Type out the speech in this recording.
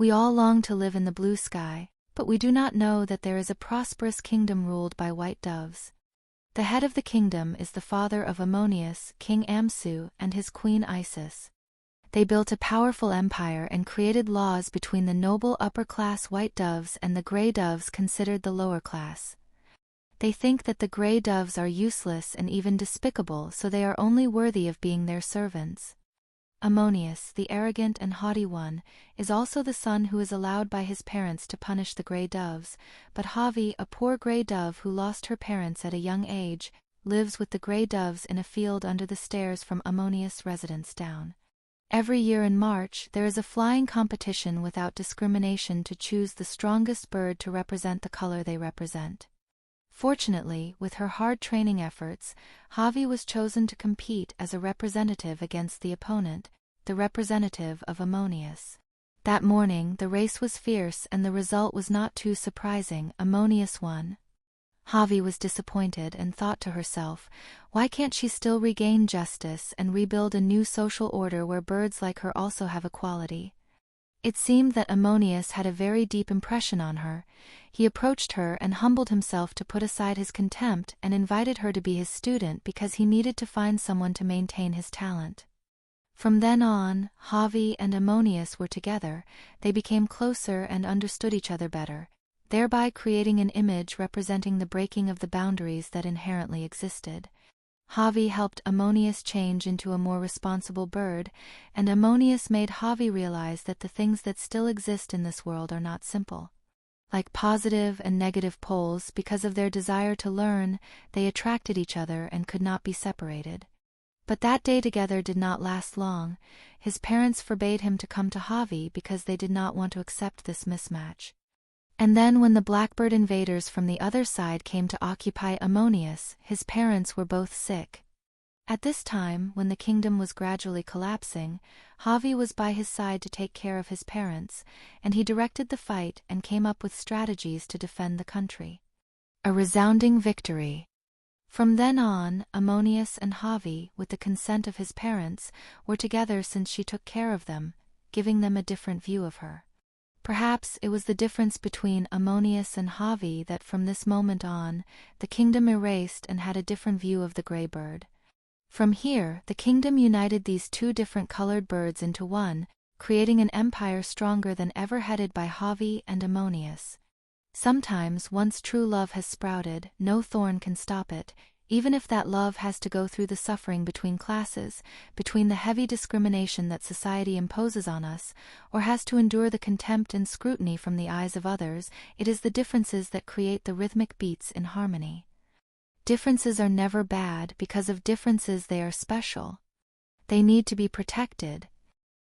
We all long to live in the blue sky, but we do not know that there is a prosperous kingdom ruled by white doves. The head of the kingdom is the father of Ammonius, King Amsu, and his queen Isis. They built a powerful empire and created laws between the noble upper-class white doves and the gray doves considered the lower class. They think that the gray doves are useless and even despicable, so they are only worthy of being their servants. Ammonius, the arrogant and haughty one, is also the son who is allowed by his parents to punish the gray doves, but Havi, a poor gray dove who lost her parents at a young age, lives with the gray doves in a field under the stairs from Ammonius' residence down. Every year in March, there is a flying competition without discrimination to choose the strongest bird to represent the color they represent. Fortunately, with her hard training efforts, Havi was chosen to compete as a representative against the opponent, the representative of Ammonius. That morning the race was fierce and the result was not too surprising. Ammonius won. Havi was disappointed and thought to herself, why can't she still regain justice and rebuild a new social order where birds like her also have equality? It seemed that Ammonius had a very deep impression on her. He approached her and humbled himself to put aside his contempt and invited her to be his student because he needed to find someone to maintain his talent. From then on, Havi and Ammonius were together. They became closer and understood each other better, thereby creating an image representing the breaking of the boundaries that inherently existed. Havi helped Ammonius change into a more responsible bird, and Ammonius made Havi realize that the things that still exist in this world are not simple. Like positive and negative poles, because of their desire to learn, they attracted each other and could not be separated. But that day together did not last long. His parents forbade him to come to Havi because they did not want to accept this mismatch. And then when the blackbird invaders from the other side came to occupy Ammonius, his parents were both sick. At this time, when the kingdom was gradually collapsing, Havi was by his side to take care of his parents, and he directed the fight and came up with strategies to defend the country. A resounding victory. From then on, Ammonius and Havi, with the consent of his parents, were together since she took care of them, giving them a different view of her. Perhaps it was the difference between Ammonius and Havi that from this moment on, the kingdom erased and had a different view of the gray bird. From here, the kingdom united these two different colored birds into one, creating an empire stronger than ever headed by Havi and Ammonius. Sometimes, once true love has sprouted, no thorn can stop it, even if that love has to go through the suffering between classes, between the heavy discrimination that society imposes on us, or has to endure the contempt and scrutiny from the eyes of others. It is the differences that create the rhythmic beats in harmony. Differences are never bad, because of differences they are special. They need to be protected,